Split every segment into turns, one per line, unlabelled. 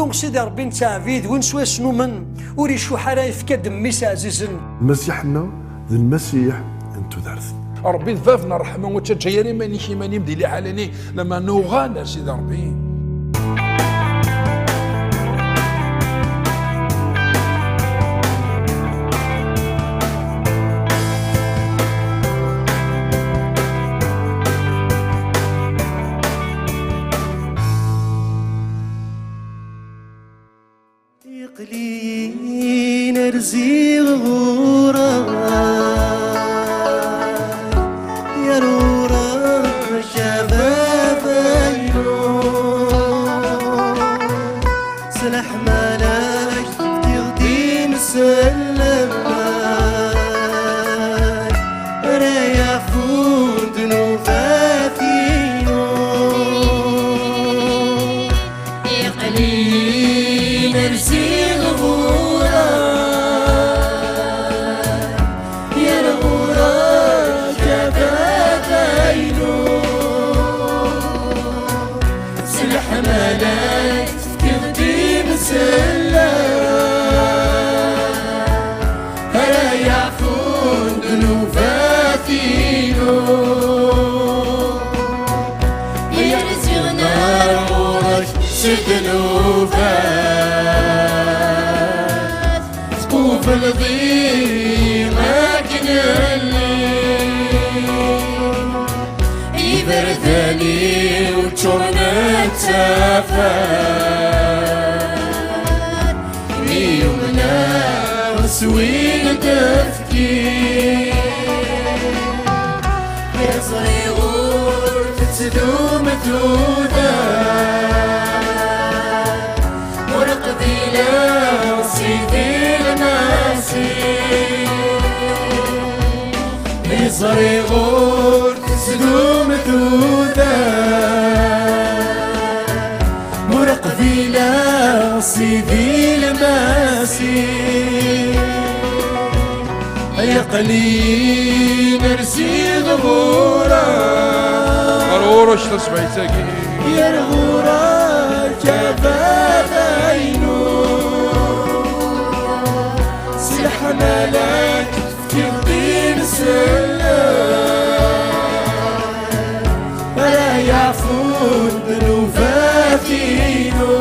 ولون سيدي ربي نتاع فيد وين سوا شنو من وريشو حرا يفكا دميس عزيزن
مسيحنا ذي المسيح انتو دارث
ربي ذفافنا رحمه وتجيري ماني شي ماني مديلي حالني لما نوغانا سيدي ربي.
يقلي نرزي غورا يا رورا شباب سلح ملاك تغدي مسلم رايا فود نوفاتينو يقلي نرزي سقوف الضيمة كنلي يبردالي وتشورنا تسافر يومنا وسوين تفكير يا صغير تتدوم تودار بصري غور تسلوم ثودا مرق فيلا صيدي الماسي يقلي نرسي غبورا
غرورش تصبحي ساكي
يا الغورا جفاف عينو سلح ملاك تغطي ولا يعفون بنوفاتينو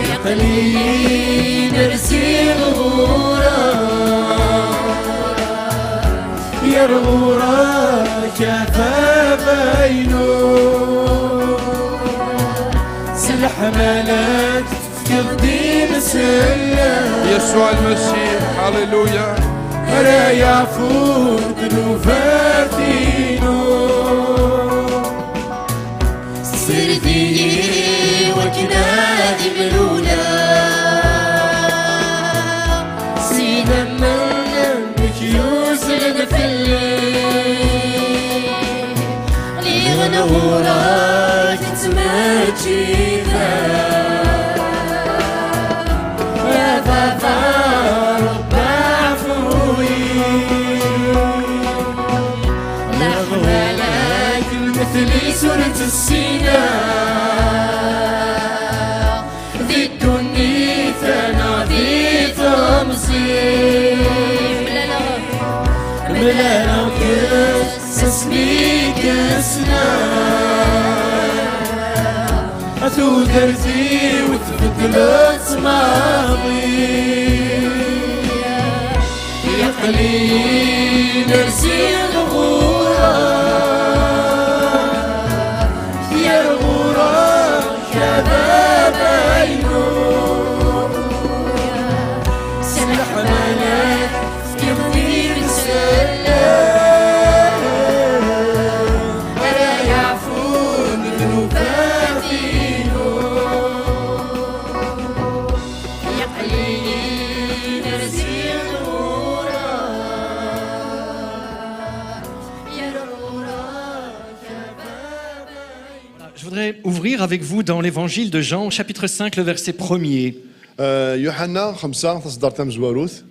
يقلي نرسي غورا يا الغورا كفى بينو سلح ملاك تقديم سلام
يسوع المسيح هللويا
لا يعفون ذنوباتينو سردي وكنادي ملولا سينا من بكيوزلنا في الليل لي غنورا تتماجي يا بابا رب عفوي لك مثلي سورة السيناء ذي الدنيا نادي تمصير ملانا وكس اسمي كسنا أتو درتي وتبدلت ماضي يقلي نرسي الغورة يا الغورة شباب عينو سلح ملاك يبني بسلام لا يعفون ذنوباتينو يقلي نرسي الغورة يا الغورة شباب عينو.
Je voudrais ouvrir avec vous dans l'évangile de Jean, chapitre 5, le verset 1er.
يوحنا 5 تصدر تمز وروث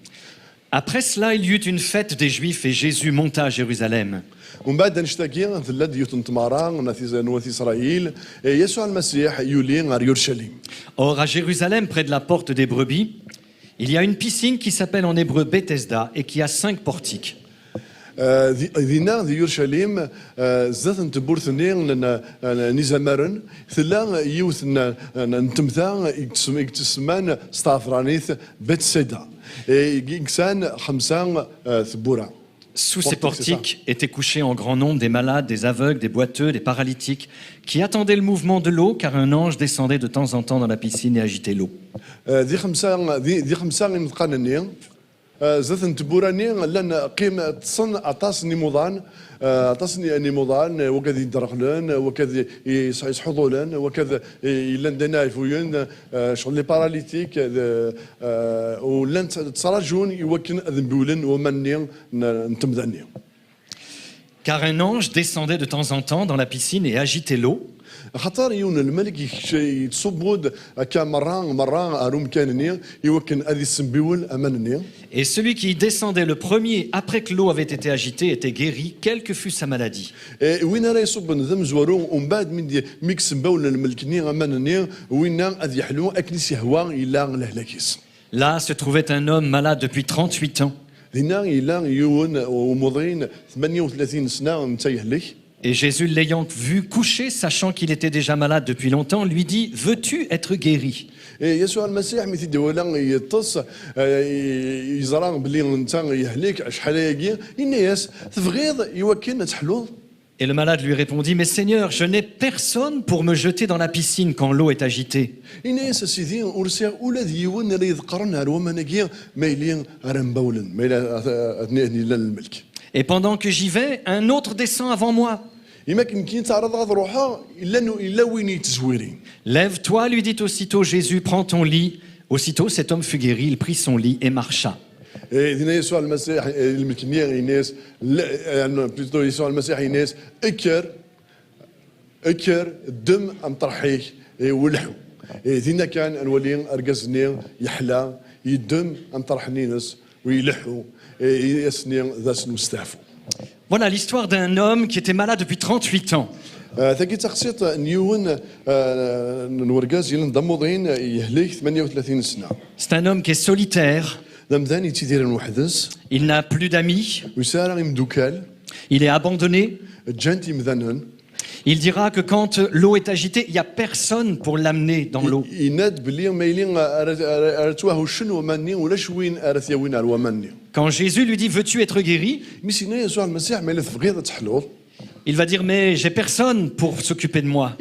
Après cela, il y eut une fête des Juifs et Jésus monta à Jérusalem.
ومن بعد نشتكي ثلا ديوت نتمارا نوث إسرائيل يسوع المسيح يولي غير يورشليم.
Or, à Jérusalem, près de la porte des brebis, il y a une piscine qui s'appelle en hébreu Bethesda et qui a 5 portiques.
دينا ذي يورشليم زات نتبورثني نزمرن ثلا يوث نتمثا يتسمان ستافرانيث بيتسيدا يكسان 5 ثبورة.
Sous ces portiques étaient couchés en grand nombre des malades, des aveugles, des boiteux, des paralytiques, qui attendaient le mouvement de l'eau, car un ange descendait de temps en temps dans la piscine et agitait l'eau.
ذي 5 نتقانني زات نتبوراني لان قيمة تصن عطاس نيموضان عطاسني نيموضان وكذا يدرخلن وكذا يصحضولن وكذا لندنا يفوين شغل لي باراليتيك ولن تصراجون يوكن ذنبولن ومني نتمذني.
Car un ange descendait de temps en temps dans la piscine et agitait l'eau.
خطر يون الملك يتصبود مرة أروم كانني يوكن أذي السنبيول أمانني.
Et celui qui descendait le premier après que l'eau avait été agitée était guéri, quelle que fût sa maladie.
وين راه يصب ذم زوارو ومن بعد من ميكس باول الملكني أمانني وين أذي حلو أكنس يهوا إلا لهلاكيس.
Là se trouvait un homme malade depuis 38 ans.
هنا إلا يون ومضين 38 سنة نتايهلك.
Et Jésus, l'ayant vu couché, sachant qu'il était déjà malade depuis longtemps, lui dit « Veux-tu être guéri ?»
يسوع المسيح مثل دولا يتص يزرع بلي انت يهلك شحال يجي الناس تبغيض يوكلنا تحلوض.
Et le malade lui répondit « Mais Seigneur, je n'ai personne pour me jeter dans la piscine quand l'eau est agitée. »
الناس سيدي ورسا ولا ديون اللي يذكرن رومانكيا مايلين رمبولن مايل اثنين للملك.
Et pendant que j'y vais, un autre descend avant moi.
إما كاين تعرض غاد روحها إلا وين يتزويرين.
Lève-toi, lui dit aussitôt Jésus, prends ton lit. Aussitôt, cet homme fut guéri, il prit son lit et marcha.
هنا يسوع المسيح الملكنيا الناس بلوتو يسوع المسيح الناس اكر الدم ام طرحيه ولحو هنا كان الولي ارقزني يحلى يدم ام طرحني ناس ويلحو يسني ذاس المستعفو.
Voilà l'histoire d'un homme qui était malade depuis 38 ans.
ثاكي تقسيط نيون نورقاز يلندمضين يهليك 38 سنه.
C'est un homme qui est solitaire.
ذمذان يتيدير وحدس.
Il n'a plus d'amis.
وسارع يمدوكال.
Il est abandonné.
جانتي مذنن.
Il dira que quand l'eau est agitée, il n'y a personne pour l'amener dans l'eau. Quand Jésus lui dit « Veux-tu être guéri ?» il va dire « Mais j'ai personne pour s'occuper de moi. »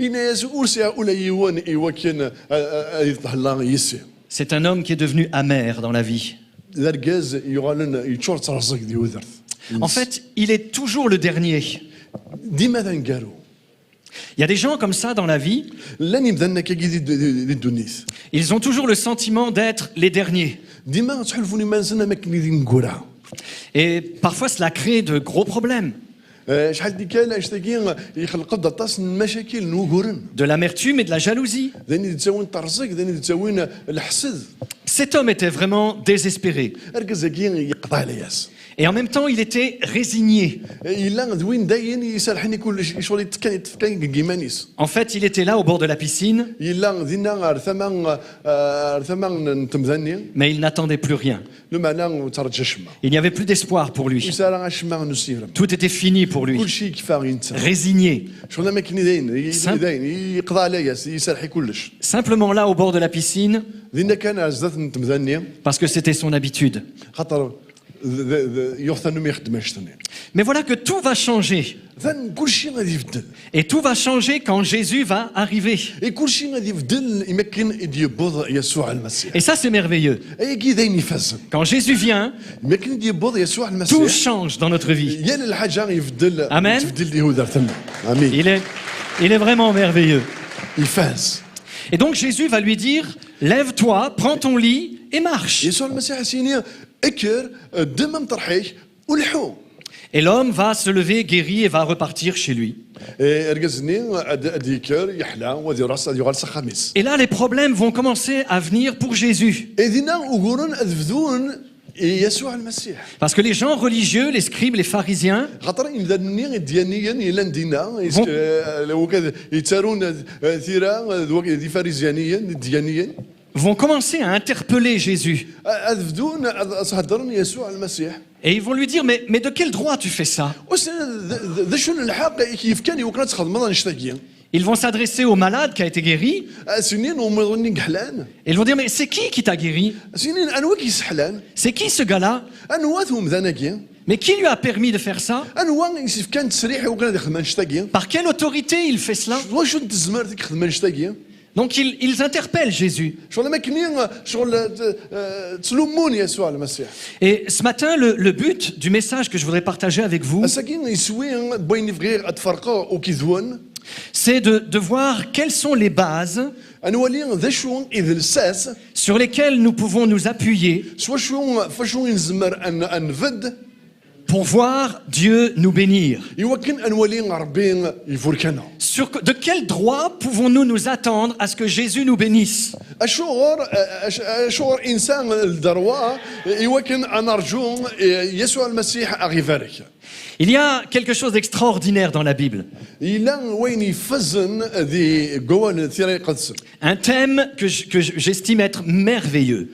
C'est un homme qui est devenu amer dans la vie. En fait, il est toujours le dernier. Il y a des gens comme ça dans la vie. Ils ont toujours le sentiment d'être les derniers. Et parfois cela crée de gros problèmes. De l'amertume et de la jalousie. Cet homme était vraiment désespéré. Et en même temps, il était résigné. En fait, il était là au bord de la piscine, mais il n'attendait plus rien. Il n'y avait plus d'espoir pour lui. Tout était fini pour lui. Résigné. Simplement là au bord de la piscine, parce que c'était son habitude. Mais voilà que tout va changer. Et tout va changer quand Jésus va arriver. Et ça, c'est merveilleux. Quand Jésus vient, tout change dans notre vie. Amen. Il est vraiment merveilleux. Et donc Jésus va lui dire, lève-toi, prends ton lit et marche. Et l'homme va se lever guéri et va repartir chez lui. Et là, les problèmes vont commencer à venir pour Jésus.
يسوع المسيح.
Parce que les gens religieux, les scribes, les pharisiens,
خاطر إذا ديانيا إلى ندينا لو كذا يتسارون ثيرا دي فاريزيانيا ديانيا
vont commencer à interpeller Jésus.
أذفدون أصهدرون يسوع المسيح.
Et ils vont lui dire, mais de quel droit tu fais ça?
ذا شنو الحق كيف كان يوكل تخدم هذا نشتاقيا.
Ils vont s'adresser au malade qui a été guéri.
سنين ومظنين كحلان.
Et ils vont dire, mais c'est qui t'a guéri?
سنين أنوا كيسحلان.
C'est qui ce gars-là?
أنوا ثم ذناكيا.
Mais qui lui a permis de faire ça?
أنوا كيف كان تسريح وكان يخدم نشتاقيا.
Par quelle autorité il fait cela?
واش أنت زمرتك خدم نشتاقيا.
Donc ils interpellent Jésus. Et ce matin, le but du message que je voudrais partager avec vous, c'est de voir quelles sont les bases sur lesquelles nous pouvons nous appuyer pour voir Dieu nous bénir. De quel droit pouvons-nous nous attendre à ce que Jésus nous bénisse? Il y a quelque chose d'extraordinaire dans la Bible. Un thème que j'estime être merveilleux.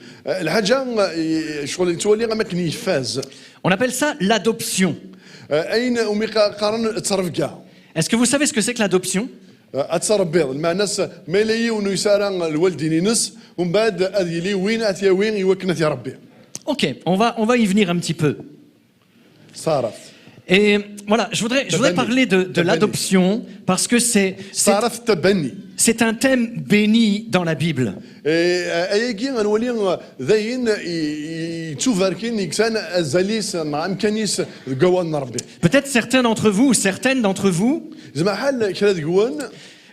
On appelle ça l'adoption. Est-ce que vous savez ce que c'est que l'adoption? Ok, on va y venir un petit peu. Et voilà, je voudrais parler de l'adoption parce que c'est un thème béni dans la Bible. Peut-être certains d'entre vous ou certaines d'entre vous,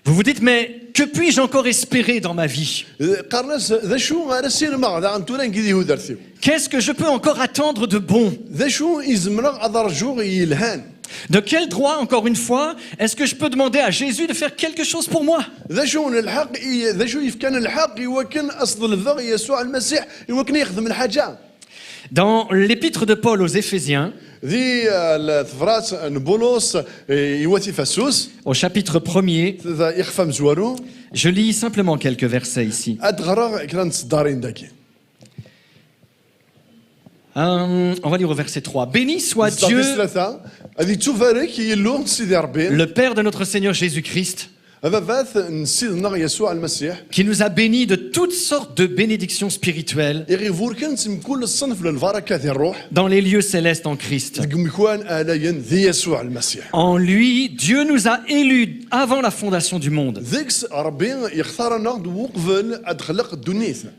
vous vous dites, mais que puis-je encore espérer dans ma vie? Qu'est-ce que je peux encore attendre de bon? De quel droit, encore une fois, est-ce que je peux demander à Jésus de faire quelque chose pour moi? Dans l'épître de Paul aux Éphésiens, au chapitre 1er, je lis simplement quelques versets ici. On va lire au verset 3. Béni soit Dieu, le Père de notre Seigneur Jésus-Christ, qui nous a bénis de toutes sortes de bénédictions spirituelles dans les lieux célestes en Christ. En lui, Dieu nous a élus avant la fondation du monde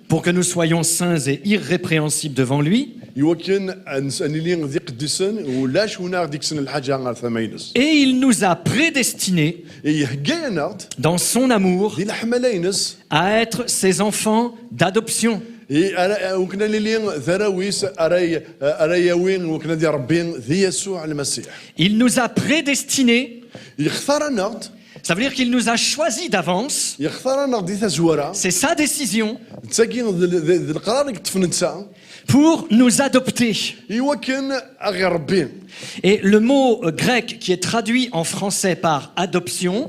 pour que nous soyons saints et irrépréhensibles devant lui. Et il nous a prédestinés dans son amour à être ses enfants d'adoption. Il nous a prédestinés. Ça veut dire qu'il nous a choisis d'avance. C'est sa décision pour nous adopter. Et le mot grec qui est traduit en français par adoption,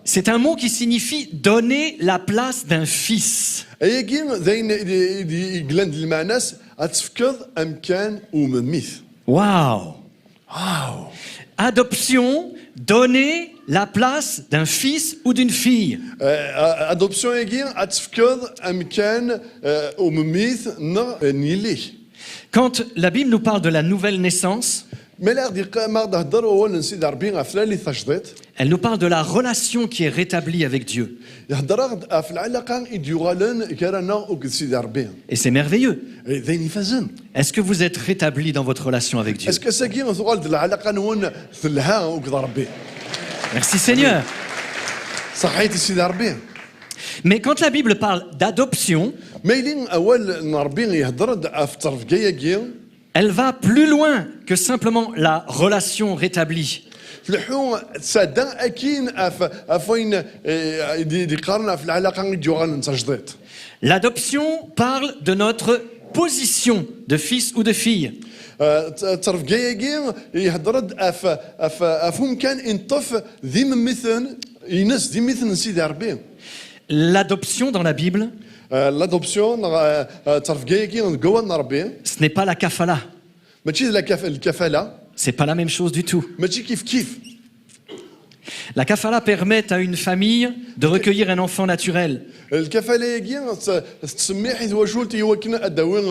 c'est un mot qui signifie donner la place d'un fils. Waouh! Adoption, donner la place d'un fils ou d'une fille. Quand la Bible nous parle de la nouvelle naissance, elle nous parle de la relation qui est rétablie avec Dieu. Et c'est merveilleux. Est-ce que vous êtes rétabli dans votre relation avec Dieu? Merci Seigneur. Mais quand la Bible parle d'adoption, elle va plus loin que simplement la relation rétablie.
تلحو سادا اكين افين دي قارنا في العلاقه جوغان تجديد.
L'adoption parle de notre position de fils ou de fille.
تعرف جايين يهضرد افهم كان انطف ذي مثل ينس ذي مثل سيدي ربي.
L'adoption dans la Bible,
l'adoption تعرف جايين جوان ربي.
Ce n'est pas la kafala.
ماشي الكفاله.
C'est pas la même chose du tout.
ماشي كيف.
La kafala permet à une famille de recueillir un enfant naturel.
الكفاله يجي تسمي حيت وشولت يوكن اداوين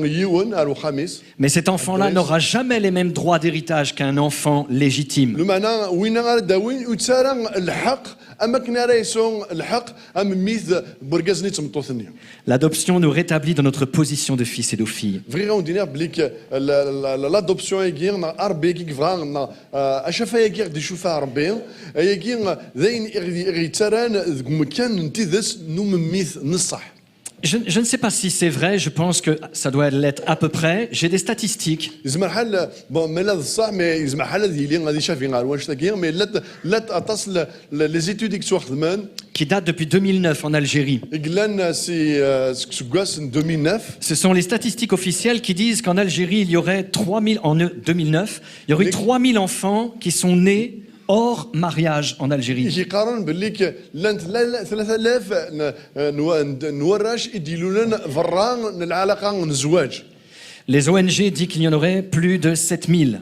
يون على خميس.
Mais cet enfant-là n'aura jamais les mêmes droits d'héritage qu'un enfant légitime.
المعنى وين اداوين وتسارى الحق اما كنا رايسون الحق ام ميث برغازني تمطوثني.
L'adoption nous rétablit dans notre position de fils et de filles.
Vraiment دينا بليك l'adoption يجي اربي كي فغان اشافا يجي دي شوفها ربي يجي ذين يتسارى كان نتيذس نمميث نصح.
Je ne sais pas si c'est vrai, je pense que ça doit l'être à peu près. J'ai des statistiques.
يسمح حال بون ملا الصح مي يسمح حال ديالي غادي شافين غير واش تاكي مي لا تصل لي زيتود كي توخدمان
qui date depuis 2009 en Algérie. Ce sont les statistiques officielles qui disent qu'en Algérie, il y aurait 3000 en 2009, il y aurait 3000 enfants qui sont nés hors mariage en Algérie. Les ONG disent qu'il y en aurait plus de 7000.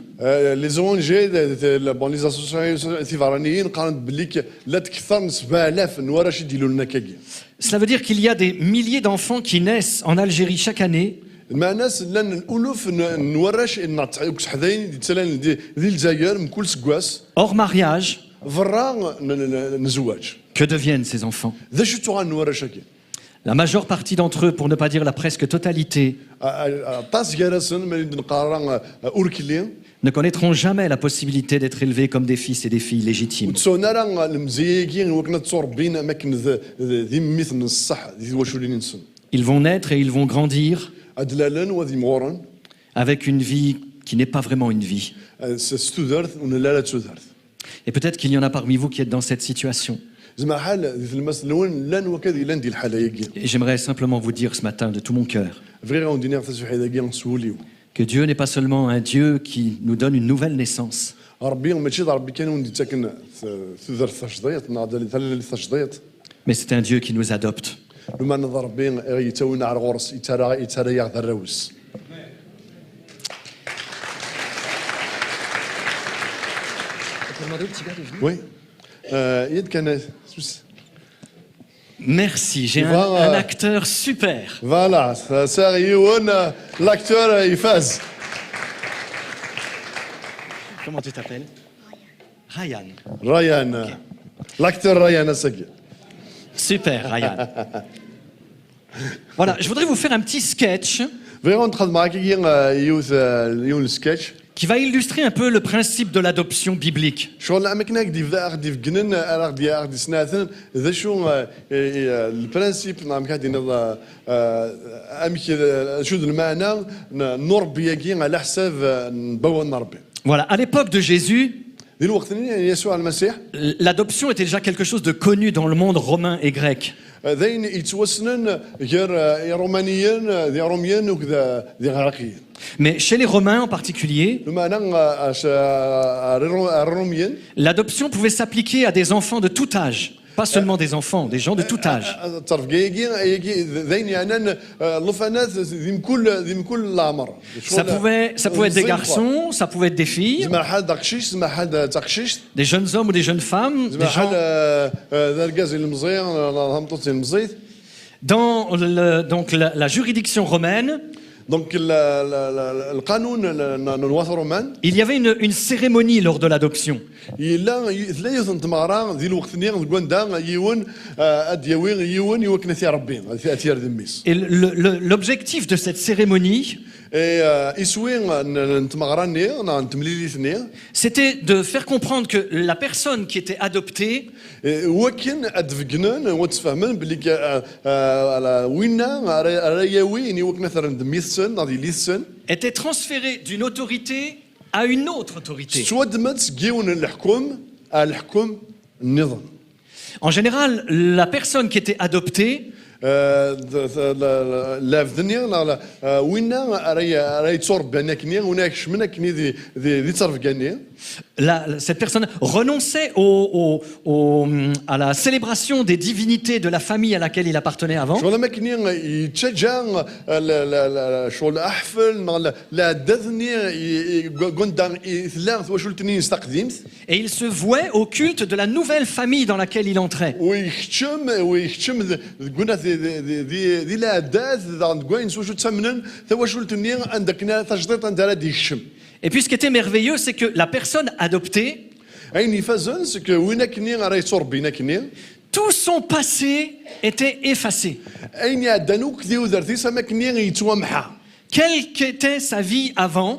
Les ONG, les associations,
cela veut dire qu'il y a des milliers d'enfants qui naissent en Algérie chaque année. Hors mariage. Que deviennent ces enfants? La majeure partie d'entre eux, pour ne pas dire la presque totalité, ne connaîtront jamais la possibilité d'être élevés comme des fils et des filles légitimes. Ils vont naître et ils vont grandir avec une vie qui n'est pas vraiment une vie. Et peut-être qu'il y en a parmi vous qui êtes dans cette situation. Et j'aimerais simplement vous dire ce matin de tout mon cœur que Dieu n'est pas seulement un Dieu qui nous donne une nouvelle naissance, mais c'est un Dieu qui nous adopte.
Oui.
Merci, j'ai un acteur super.
Voilà, ça l'acteur il fait.
Comment tu t'appelles? Ryan.
Ryan. Okay. L'acteur Ryan Assagi.
Super, Ryan. Voilà, je voudrais vous faire un petit sketch qui va illustrer un peu le principe de l'adoption biblique. Voilà, à l'époque de Jésus, l'adoption était déjà quelque chose de connu dans le monde romain et grec. Mais chez les Romains en particulier, l'adoption pouvait s'appliquer à des enfants de tout âge. Pas seulement des enfants, des gens de tout âge. Ça pouvait être des garçons, ça pouvait être des filles, des jeunes hommes ou des jeunes femmes, des gens... Dans la juridiction romaine, il y avait une cérémonie lors de l'adoption. Et l'objectif de cette cérémonie, c'était de faire comprendre que la personne qui était adoptée était transférée d'une autorité à une autre autorité.
تودمت جيون الحكم النظام.
En général, la personne qui était adoptée
لا في الدنيا وين راهي تصرف بان كني هناك شمنا كني ذي تصرف كني.
Cette personne renonçait à la célébration des divinités de la famille à laquelle il appartenait avant.
شغل ما كني يتشجع شغل احفل لا دذني قندان ثلاث واش قلتني استقدمت.
Et il se vouait au culte de la nouvelle famille dans laquelle il entrait.
ويختم قلنا ذي لا داز كوين واش تسمنن واش قلتني عندك تجديد انت راه يخشم.
Et puis ce qui était merveilleux, c'est que la personne adoptée, tout son passé était effacé. Quelle qu'était sa vie avant,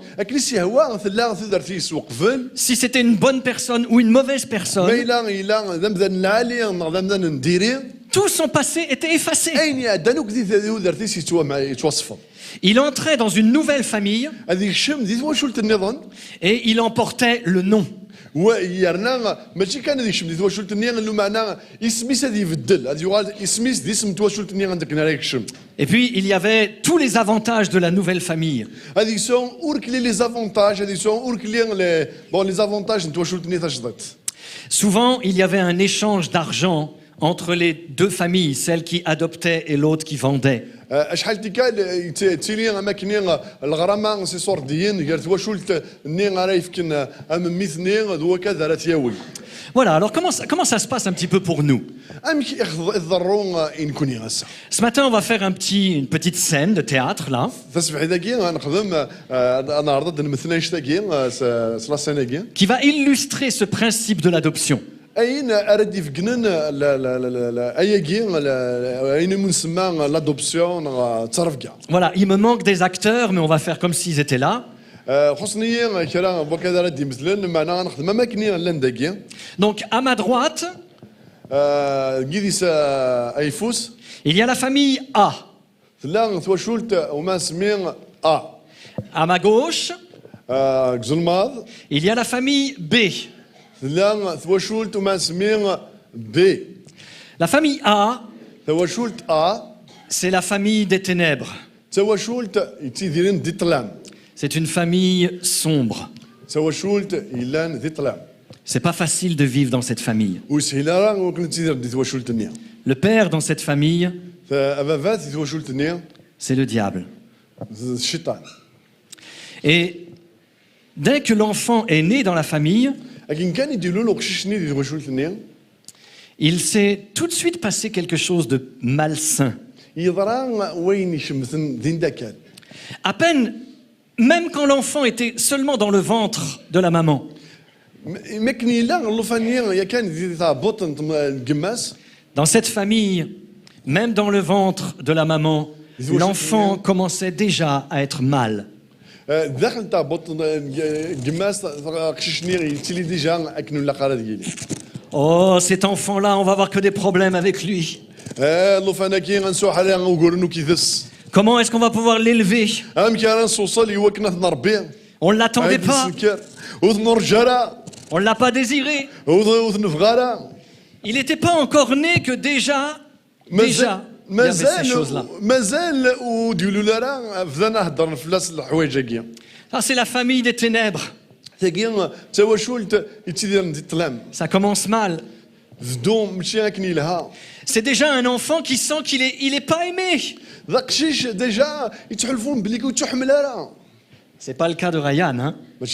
si c'était une bonne personne ou une mauvaise personne, tout son passé était effacé. Il entrait dans une nouvelle famille et il emportait le nom. Et puis il y avait tous les avantages de la nouvelle famille. Souvent il y avait un échange d'argent entre les deux familles, celle qui adoptait et l'autre qui vendait. Voilà, alors comment ça se passe un petit peu pour nous? Ce matin, on va faire une petite scène de théâtre, là, qui va illustrer ce principe de l'adoption. Voilà, il me manque des acteurs, mais on va faire comme s'ils étaient là. Donc, à ma droite, il y a la famille A. À ma gauche, il y a la famille B. La famille A, c'est la famille des ténèbres. C'est une famille sombre. C'est pas facile de vivre dans cette famille. Le père dans cette famille, c'est le diable. Et dès que l'enfant est né dans la famille, il s'est tout de suite passé quelque chose de malsain. À peine, même quand l'enfant était seulement dans le ventre de la maman, dans cette famille, même dans le ventre de la maman, l'enfant commençait déjà à être mal. Oh, cet enfant-là, on va avoir que des problèmes avec lui. Comment est-ce qu'on va pouvoir l'élever? On ne l'attendait pas. On ne l'a pas désiré. Il n'était pas encore né que déjà, il y avait ces choses-là. Ça, c'est la famille des ténèbres. Ça commence mal. C'est déjà un enfant qui sent qu'il est pas aimé. C'est pas le cas de Ryan, hein? Où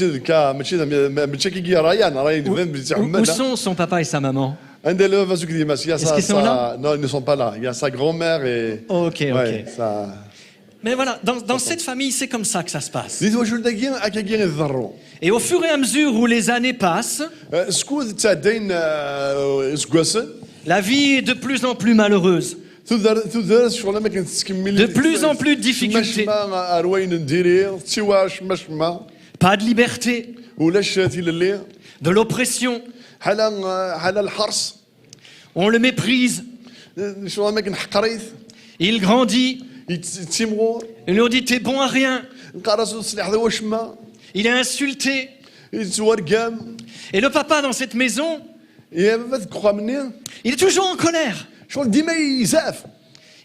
sont son papa et sa maman? Est-ce qu'ils sont là?
Non, ils ne sont pas là. Il y a sa grand-mère et...
Ok. Mais voilà, dans cette famille, c'est comme ça que ça se passe. Et au fur et à mesure où les années passent, la vie est de plus en plus malheureuse. De plus en plus de difficultés. Pas de liberté. De l'oppression. On le méprise. Il grandit. Il nous dit t'es bon à rien. Il est insulté.
يتورقم.
Et le papa dans cette maison,
يا بابا ذاك الخا مني.
il est toujours en colère.
شغل ديما يزعف.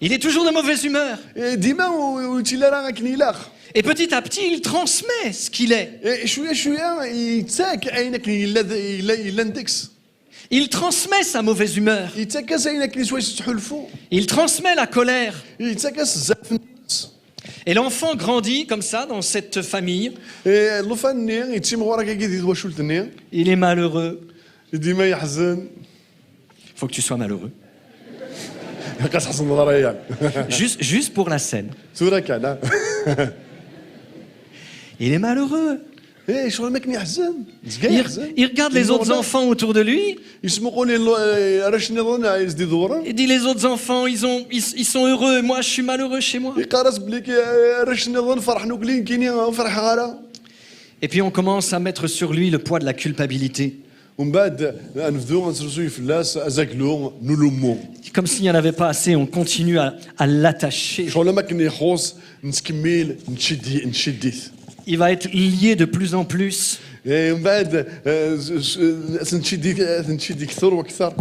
Il est toujours de mauvaise humeur.
ديما ويتيلا راه كنيلاخ.
Et petit à petit, il transmet ce qu'il est.
شويه شويه يتاك عينك الا ندكس.
Il transmet sa mauvaise humeur.
يتاكس عينك اللي شويه تحلفو.
Il transmet la colère.
يتاكس الزعف الناس.
Et l'enfant grandit comme ça dans cette famille.
اللوفاني يتيم وراك كيدي واشولتني.
Il est malheureux.
ديما يحزن.
Il faut que tu sois malheureux.
كتحسن ضريان.
Juste pour la scène.
صورة كان.
Il est malheureux.
شغل ما كان يحزن.
Il regarde les autres enfants autour de lui.
يسمقوا لي راش نظن عايز دي دورة.
Il dit les autres enfants, ils sont heureux, moi je suis malheureux chez moi.
يقارس بليك راش نظن فرحنا كلين كاينين فرح غارة.
Et puis on commence à mettre sur lui le poids de la culpabilité.
ومن بعد نبداو نسرسو فلاس ازاكلو نلومو.
Comme s'il n'y en avait pas assez, on continue à l'attacher.
شغل ما كان يخوص نتكمل نشديه.
Il va être lié de plus en plus.
ومن بعد نشدي كثر وكثر.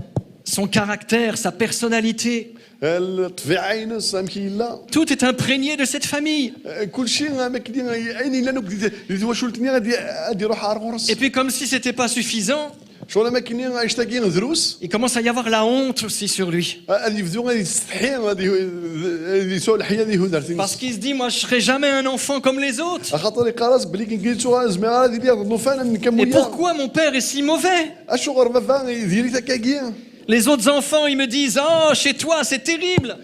Son caractère, sa personnalité,
الطبيعة ينس مكيلا.
tout est imprégné de cette famille.
كل شيء ما كاين عيني لا نقدر واشولتني غادي يروح على الغرس.
Et puis comme si c'était pas suffisant,
شغل ما كاينين اشتاقين دروس.
il commence à y avoir la honte aussi sur lui.
غادي يبداو غادي يستحي غادي يسول الحياه اللي هو دارتي.
Parce qu'il se dit, moi je serai jamais un enfant comme les autres.
خاطر يقراص بلي كي نقيتو زعما غادي لي الضفان نكمل.
Et pourquoi mon père est si mauvais?
اشغل بابا يدير لك هكاكيا.
Les autres enfants, ils me disent, oh, chez toi, c'est terrible.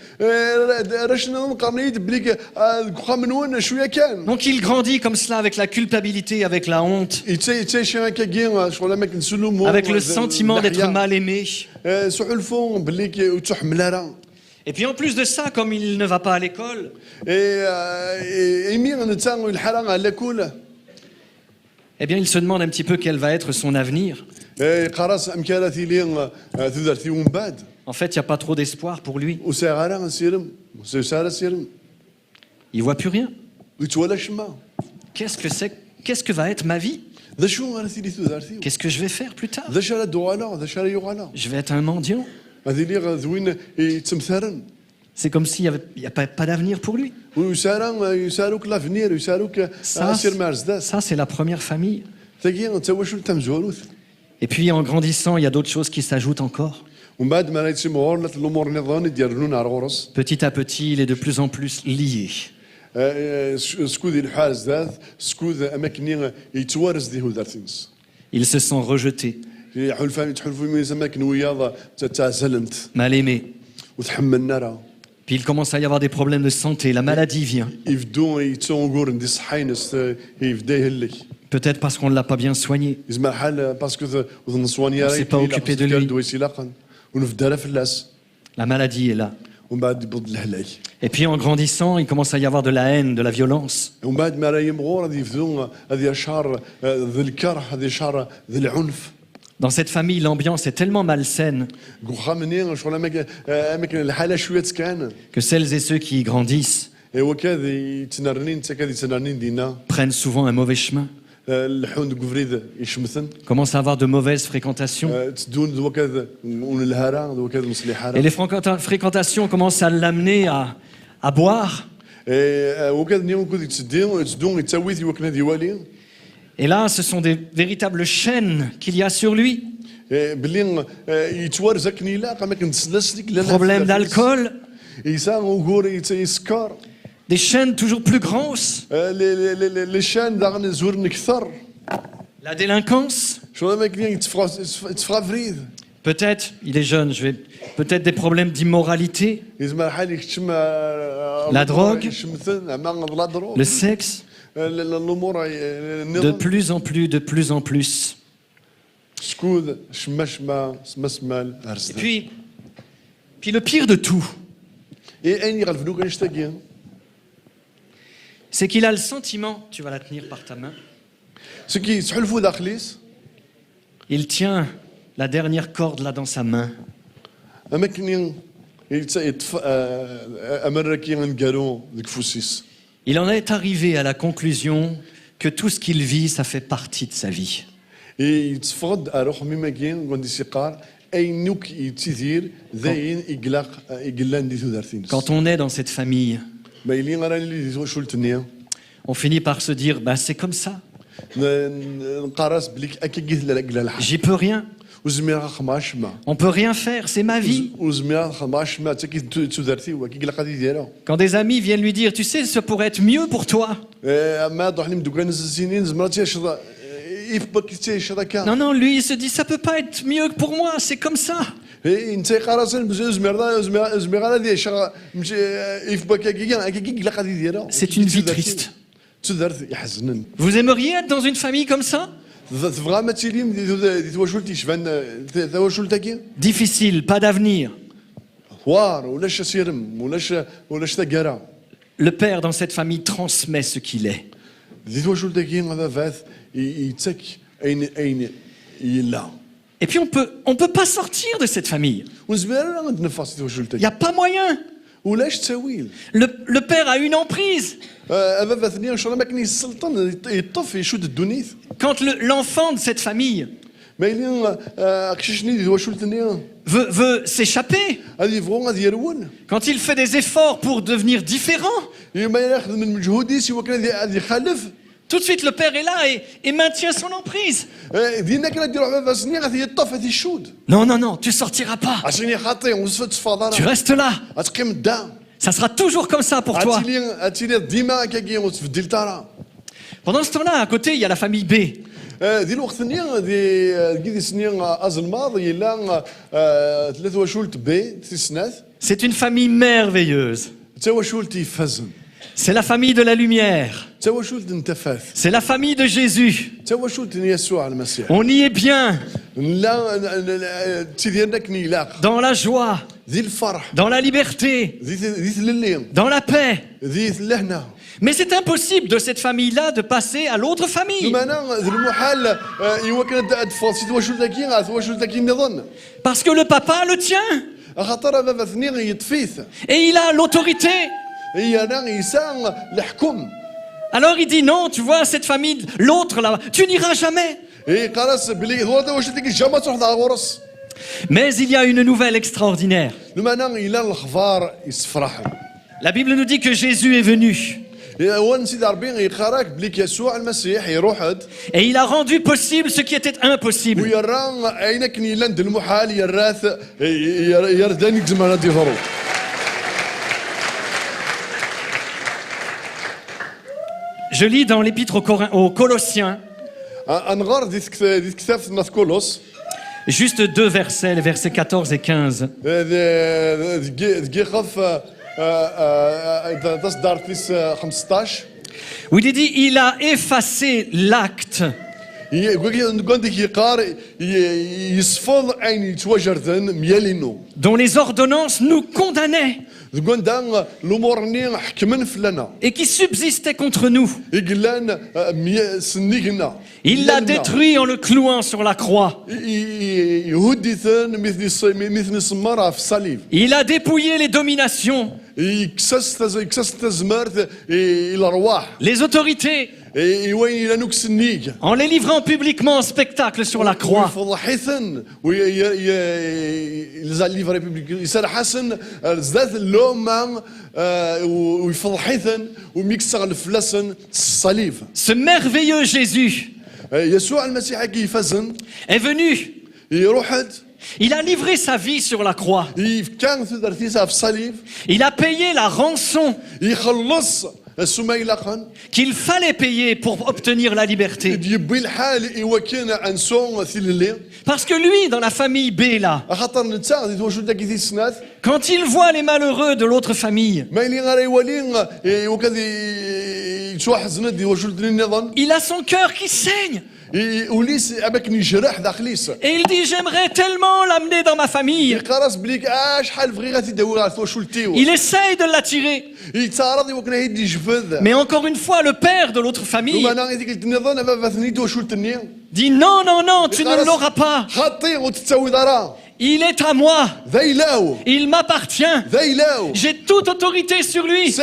Donc il grandit comme cela avec la culpabilité, avec la honte, avec le sentiment d'être mal aimé. Et puis en plus de ça, comme il ne va pas à l'école, eh bien il se demande un petit peu quel va être son avenir. En fait, il n'y a pas trop d'espoir pour lui. Il ne voit plus rien. Qu'est-ce que va être ma vie? Qu'est-ce que je vais faire plus tard? Je vais être un mendiant. C'est comme s'il n'y a pas d'avenir pour lui. Ça, c'est la première famille. Et puis en grandissant, il y a d'autres choses qui s'ajoutent encore. Petit à petit, il est de plus en plus lié. Il se sent rejeté, mal aimé. Puis il commence à y avoir des problèmes de santé, la maladie vient. Peut-être parce qu'on ne l'a pas bien soigné. On ne s'est pas occupé de lui. La maladie est là. Et puis en grandissant, il commence à y avoir de la haine, de la violence. Dans cette famille, l'ambiance est tellement malsaine que celles et ceux qui y grandissent prennent souvent un mauvais chemin. Commence à avoir de mauvaises fréquentations. Et les fréquentations commencent à l'amener à boire. Et là, ce sont des véritables chaînes qu'il y a sur lui. Problème d'alcool. Des chaînes toujours plus grosses. La délinquance. Peut-être, il est jeune, peut-être des problèmes d'immoralité. La drogue. Le sexe. De plus en plus. Et puis le pire de tout, c'est qu'il a le sentiment, tu vas la tenir par ta main, il tient la dernière corde là dans sa main. Il en est arrivé à la conclusion que tout ce qu'il vit, ça fait partie de sa vie.
يتفقد اروح مما كاين غندي سيقار اينوك يتيدير زين يقلان دي تودارتين.
Quand on est dans cette famille,
ما يلي غراني اللي شولتني
on finit par se dire, bah, c'est comme ça.
نقراس بليك اكيد لا لا الحق.
J'y peux rien.
وزميرا خماش ما.
On peut rien faire, c'est ma vie.
وزميرا خماش ما تاكي تودارتي وكي قلا قضيه ديالها.
Quand des amis viennent lui dire, tu sais, ça pourrait être mieux pour toi.
ما ضحني مدوكان سنين زمرتي
Non, non, lui, il se dit, ça peut pas être mieux que pour moi, c'est comme ça. C'est une vie triste. Vous aimeriez être dans une famille comme ça? Difficile, pas d'avenir. Le père dans cette famille transmet ce qu'il est. Et puis on peut pas sortir de cette famille. Il n'y a pas moyen. Le père a une emprise. Quand l'enfant de cette famille veut s'échapper, quand il fait des efforts pour devenir différent, tout de suite le père est là et maintient son emprise. Non, non, non, tu sortiras pas. Tu restes là. Ça sera toujours comme ça pour toi. Pendant ce temps-là, à côté, il y a la famille B. C'est une famille merveilleuse. C'est la famille de la lumière. C'est la famille de Jésus. On y est bien. Dans la joie. Dans la liberté. Dans la paix. Mais c'est impossible de cette famille-là de passer à l'autre famille. Parce que le papa le tient. Et il a l'autorité. Alors il dit non, tu vois, cette famille, l'autre là, tu n'iras jamais. Mais il y a une nouvelle extraordinaire. La Bible nous dit que Jésus est venu. Et il a rendu possible ce qui était impossible. Je lis dans l'épître aux Colossiens, juste 2 versets, les versets 14 et 15. Où il dit, il a effacé l'acte dont les ordonnances nous condamnaient et qui subsistait contre nous. Il l'a détruit en le clouant sur la croix. Il a dépouillé les dominations, les autorités, en les livrant publiquement en spectacle sur la croix. Ce merveilleux Jésus est venu. Il a livré sa vie sur la croix. Il a payé la rançon qu'il fallait payer pour obtenir la liberté. Parce que lui, dans la famille B là, quand il voit les malheureux de l'autre famille, il a son cœur qui saigne. Et il dit, j'aimerais tellement l'amener dans ma famille. Il essaye de l'attirer. Mais encore une fois, le père de l'autre famille dit, non, non, non, tu ne l'auras pas. Il est à moi. Il m'appartient. J'ai toute autorité sur lui.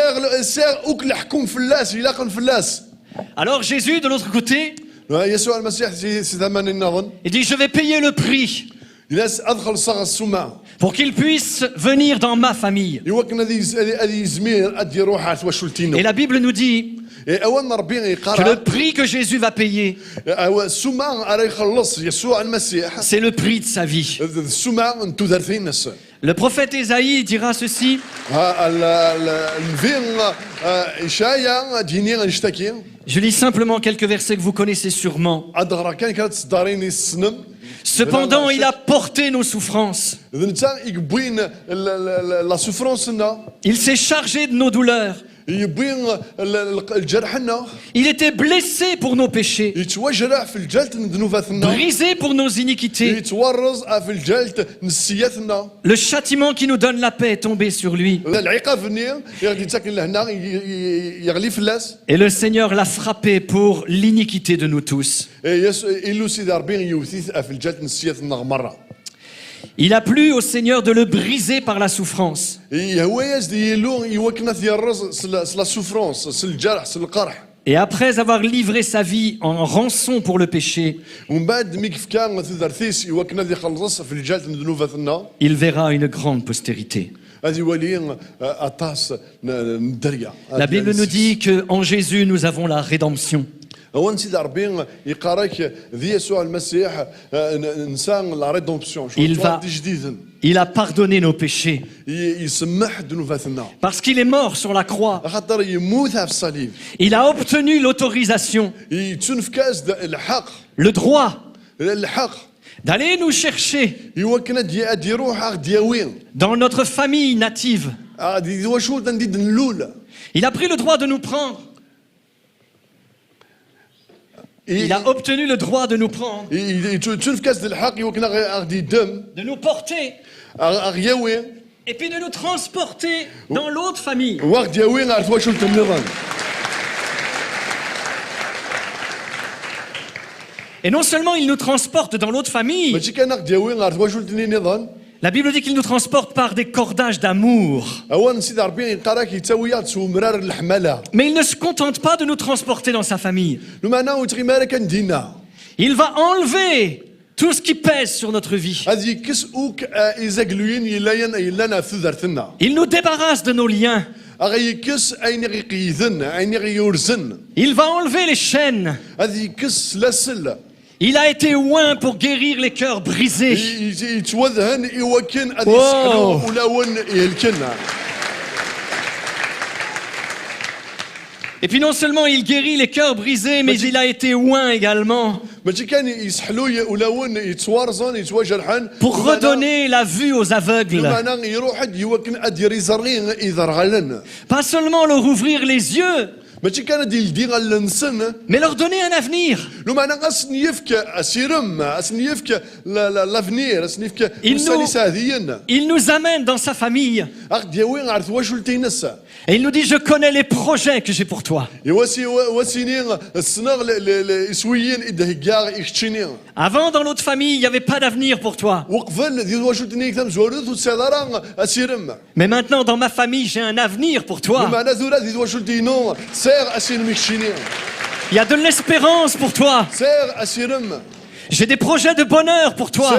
Alors Jésus, de l'autre côté,
يسوع المسيح سي ثمن النظن
il dit, je vais payer le prix
يلاس ادخل صغ السماء
pour qu'il puisse venir dans ma famille.
يوكن هذه زمير ادي روحها
Et
توشلتينو
la Bible nous dit
اوان ربي
que le
يقرا
prix que Jésus va payer,
السماء راه يخلص يسوع المسيح
c'est le prix de sa vie.
السماء انتو ذرثينس
Le prophète Ésaïe dira ceci,
الفين إشايا ديني نشتكي
je lis simplement quelques versets que vous connaissez sûrement.
أدغرا كان كانت صداريني السنم
Cependant, il a porté nos souffrances.
نتا يقبين لا سوفرونسنا
Il s'est chargé de nos douleurs.
يبين الجرحنا
Il était blessé pour nos péchés,
يتوجرح في الجلد ذنوباتنا
brisé pour nos iniquités.
يتورز في الجلد نسياتنا
Le châtiment qui nous donne la paix est tombé sur lui.
العقاب نير يغدي تاكل لهنا يغلي فلاس
Et le Seigneur l'a frappé pour l'iniquité de nous tous.
إلو سيدي ربي يوثيث في الجلد نسياتنا غمره
Il a plu au Seigneur de le briser par la souffrance.
هو يزدي يلو يوكنا ثيرز سلا سوفرونس سل الجرح سل القرح
Et après avoir livré sa vie en rançon pour le péché,
ومن بعد مي كيف كان ثيرثيس يوكنا ذي خلص في الجلد ذنوباتنا
il verra une grande postérité.
هذه وليين اطاس الدريا
La Bible nous dit qu'en Jésus, nous avons la rédemption.
هو نسيت ربي يقراك ذي يسوع المسيح انسان لا ريدومبسيون جديد
Il a pardonné nos péchés
يسمح ذنوباتنا
parce qu'il est mort sur la croix.
خاطر يموت في الصليب
Il a obtenu l'autorisation,
يتنفكاز الحق
le
الحق
d'aller nous chercher
يوكنا دي روح دياوين
dans notre famille native.
دي وشو نديد نلول
Il a pris le droit de nous prendre. Il a obtenu le droit de nous prendre,
يتنفكاز الحق يوكنا غادي دم
de nous porter
غياوين
et puis de nous transporter dans l'autre famille.
وقت دياوين عرفت واش النظام
Et non seulement il nous transporte dans l'autre famille,
ماشي كان دياوين عرفت واش النظام
la Bible dit qu'il nous transporte par des cordages d'amour.
هو نسيت ربي يقراك يتاويا تسو مرار الحماله
Mais il ne se contente pas de nous transporter dans sa famille.
لو معناه وتغيمارا كان دينا
Il va enlever tout ce qui pèse sur notre vie.
هذه كسوك إزاقلوين يلانا في ذرتنا
Il nous débarrasse de nos liens.
أغي كس أين غيقيذن أين غيورزن
Il va enlever les chaînes.
هذه كس لسل
Il a été oint pour guérir les cœurs brisés.
يتوذهن يوكن هذه
واو.
سحلو ولاون يلكنا
Et puis non seulement il guérit les cœurs brisés, mais il a été oint également
ماشي كان يسحلو ولاون يتوارزن يتواجرحن
pour redonner la vue aux aveugles.
معناه يروح يوكن أديري زرين إذا رغلن
Pas seulement leur ouvrir les yeux,
ماشي كان دي غالنسن
mais leur donner un avenir.
لو معناه أسنيفك أسيرم أسنيفك لافنير أسنيفك مسالسة
Il nous amène dans sa famille.
دياوين عرفت واش ولتينس
Et il nous dit, je connais les projets que j'ai pour toi. Avant, dans l'autre famille, il n'y avait pas d'avenir pour toi. Mais maintenant, dans ma famille, j'ai un avenir pour toi. Il y a de l'espérance pour toi. J'ai des projets de bonheur pour toi.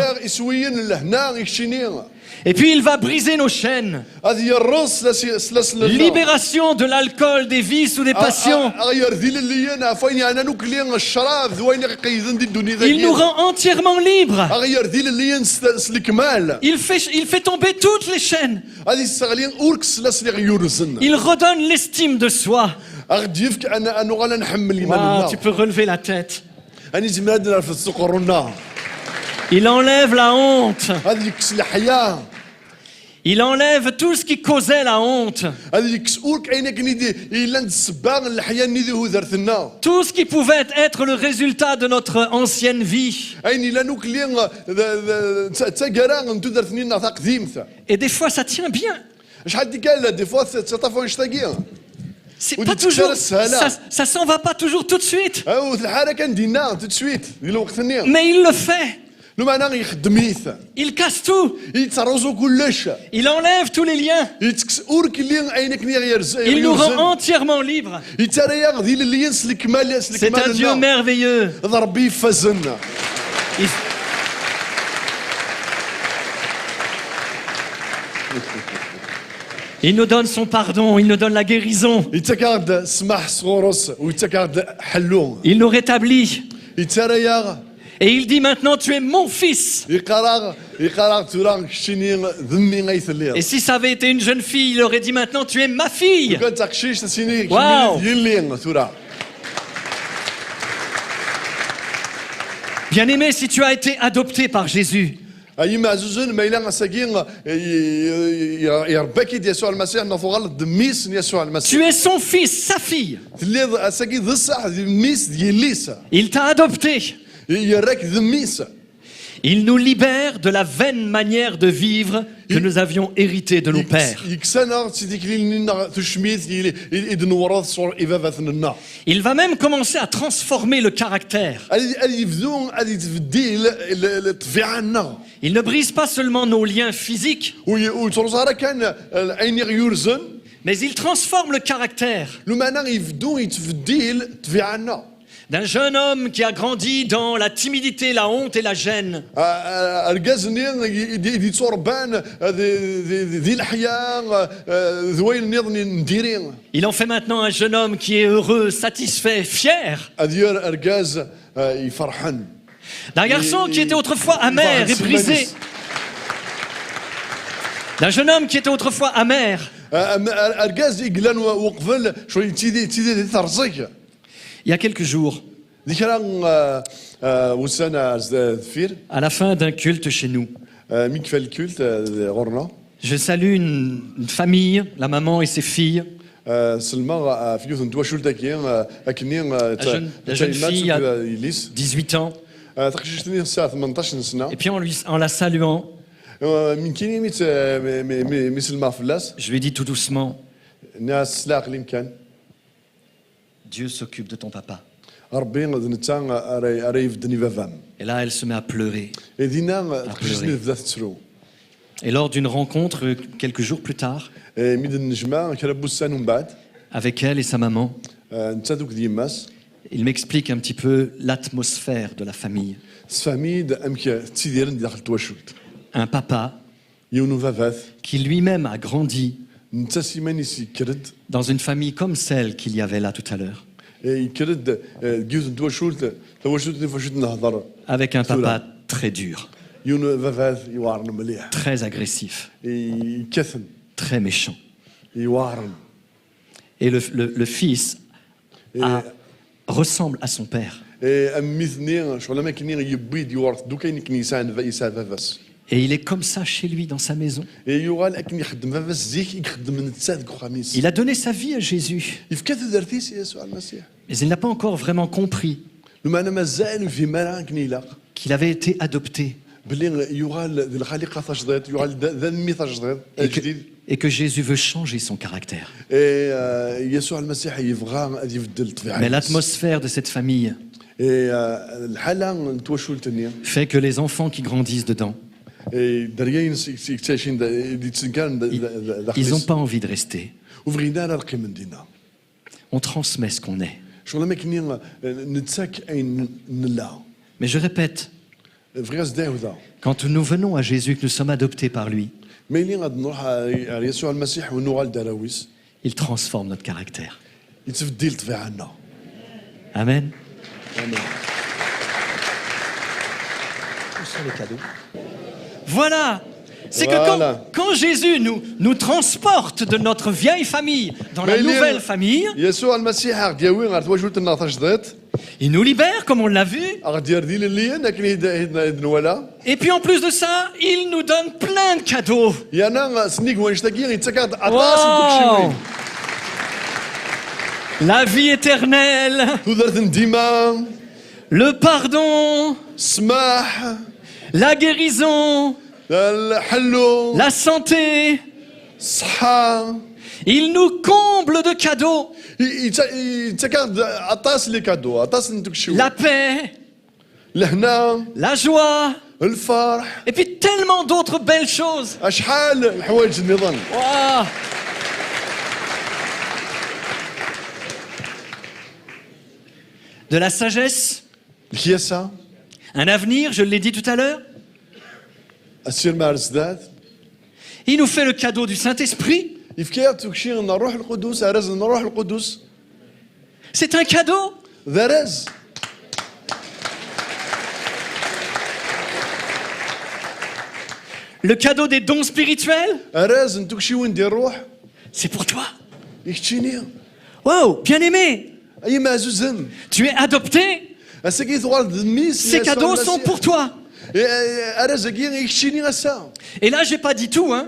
Et puis il va briser nos chaînes. Libération de l'alcool, des vices ou des passions. Il nous rend entièrement libres. Il fait tomber toutes les chaînes. Il redonne l'estime de soi. Wow, tu peux relever la tête. Il enlève la honte. Il enlève tout ce qui causait la honte. Tout ce qui pouvait être le résultat de notre ancienne vie. Et des fois, ça tient bien. C'est pas toujours, ça s'en va pas toujours tout de suite. Mais il le fait.
لو معنى يخدميث
Il casse tout.
يترزو كلش
Il enlève tous les liens.
يتكس اورك اللي عينك
Il nous rend entièrement libres.
يتريا ديال اللي ينسلك مال
C'est un Dieu merveilleux.
ضربي فزن
Il- Il nous donne son pardon, il nous donne la guérison.
يتكاد سمح صغورس ويتكاد حلو
Il nous rétablit.
يتريا
Et il dit maintenant, tu es mon fils.
يقرا تورا شيني ذمي غيثلي
Et si ça avait été une jeune fille, il aurait dit maintenant, tu es ma fille.
كان تقشيش تسيني
واو.
يلي تورا
Bien-aimé, si tu as été adopté par Jésus,
اي معزوزون ما الا مساكين يربكي ديال يسوع المسيح نفوغال دميس يسوع
tu
المسيح
es son fils, sa fille.
اللي اساكي ذا الصح دميس ديال ليسا
Il t'a adopté.
يراك دميس
Il nous libère de la vaine manière de vivre que nous avions hérité de nos pères.
يكسانا سيديك لينا تشميت يدن ورا صور إبابتنا
Il va même commencer à transformer le caractère.
اللي يبدو اللي تبديل الطبيعة
Il ne brise pas seulement nos liens physiques,
وترزارا كان عيني يورزن
mais il transforme le caractère
لو معنى يبدو يتبديل الطبيعة
d'un jeune homme qui a grandi dans la timidité, la honte et la gêne.
الجازني دي تصوربان ذي الحياة ذوين نظني نديرين
Il en fait maintenant un jeune homme qui est heureux, satisfait, fier.
أدير الجاز يفرحن
D'un garçon qui était autrefois amer et brisé. D'un jeune homme qui était autrefois amer.
الجاز يقلن وقفل شوي تيدي ترزيك
Il y a quelques jours, à la fin d'un culte chez nous, je salue une famille, la maman et ses filles. La jeune fille a 18 ans. Et puis en la saluant, je lui ai dit tout doucement, Dieu s'occupe de ton papa. Et là, elle se met à pleurer. Et lors d'une rencontre, quelques jours plus tard, avec elle et sa maman, il m'explique un petit peu l'atmosphère de la famille. Un papa qui lui-même a grandi dans une famille comme celle qu'il y avait là tout à l'heure. Avec un papa très dur, très agressif, très méchant. Et le fils ressemble à son père. Et il est comme ça chez lui, dans sa maison. Il a donné sa vie à Jésus. Mais il n'a pas encore vraiment compris qu'il avait été adopté. Et que Jésus veut changer son caractère. Mais l'atmosphère de cette famille fait que les enfants qui grandissent dedans, ils n'ont pas envie de rester. On transmet ce qu'on est. Mais je répète, quand nous venons à Jésus, que nous sommes adoptés par lui, il transforme notre caractère. Amen. Où sont les cadeaux ? Voilà. C'est que quand Jésus nous transporte de notre vieille famille dans la nouvelle famille, il nous libère, comme on l'a vu. Et puis en plus de ça, il nous donne plein de cadeaux. Wow. La vie éternelle, le pardon, la guérison, la santé. Il nous comble de cadeaux. La paix, la joie,
الفرح.
Et puis tellement d'autres belles choses.
اشحال الحوايج اللي ظن.
Waouh. De la sagesse,
الكياسة
un avenir, je l'ai dit tout à l'heure.
السير مع الزداد.
Il nous fait le cadeau du Saint-Esprit.
يفكر تكشي ان الروح القدس ارز ان الروح القدس.
C'est un cadeau.
ذرز.
Le cadeau des dons spirituels,
ارز ان تكشي وين دير الروح.
c'est pour toi.
يكتشيني.
Wow, bien aimé.
اي معزوزن.
Tu es adopté.
اسكي ثوال دميس.
Ces cadeaux sont pour toi.
ارز كي يكتشيني غسا.
Et là, j'ai pas dit tout, hein.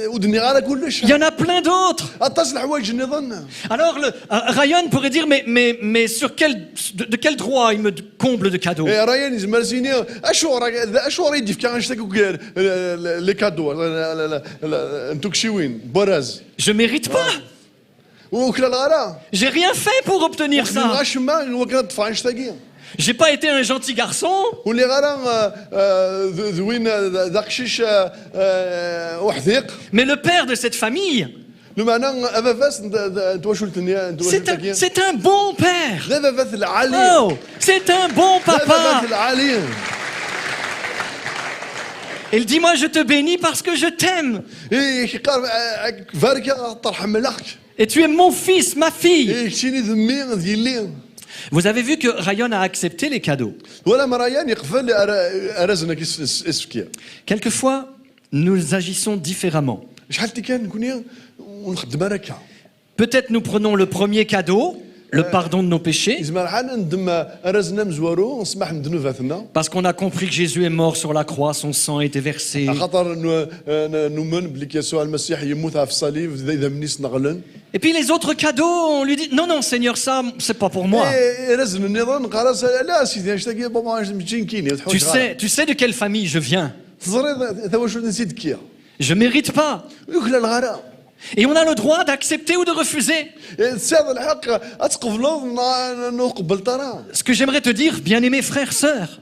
ودني غير كلش.
Il y en a plein d'autres.
اتصل الحوايج اللي ظن.
Alors, Ryan pourrait dire, mais de quel droit il me comble de cadeaux?
رايان يزمر سيني اشور يدي فكان اشتكوا لي كادو انتوكشيوين براز.
Je mérite pas.
وكلا الغرا.
J'ai rien fait pour obtenir ça.
غاشما وكان طفع اشتكي.
J'ai pas été un gentil garçon.
واللي غرا ذوين داكشيش وحذيق.
Mais le père de cette famille,
بمعنى افافاس تواشلتني
c'est un bon père.
لا افافاس العالي.
Oh, c'est un bon
افافاس
papa.
العالي.
Il dit, moi je te bénis parce que je t'aime.
يقال فاركا طرح ملاك.
Et tu es mon fils, ma fille.
يكشيني ذمي ديالي.
Vous avez vu que Ryan a accepté les cadeaux.
ولا مريان يقفل ارزنا اسفكيا.
Quelquefois, nous agissons différemment.
شحال كان نكون ونخدم هكا.
Peut-être nous prenons le premier cadeau, le pardon de nos péchés,
يزمر حنا ندم ارزنا مزوارو ونسمح من ذنوباتنا.
parce qu'on a compris que Jésus est mort sur la croix, son sang a été versé.
خاطر نؤمن بلي يسوع المسيح يموت على الصليب اذا منيس نغلن.
Et puis les autres cadeaux, on lui dit, non, non, Seigneur, ça, c'est pas pour moi.
رزنا النظام خلاص لا سيدي اشتكي بابا مشين كيني.
Tu sais de quelle famille je viens.
تزري ثوا واش نسيت كيا.
Je mérite pas.
وكلا الغرا.
Et on a le droit d'accepter ou de refuser.
تساعد الحق اتقبلوا نقبل ترى.
Ce que j'aimerais te dire, bien-aimés frères, sœurs,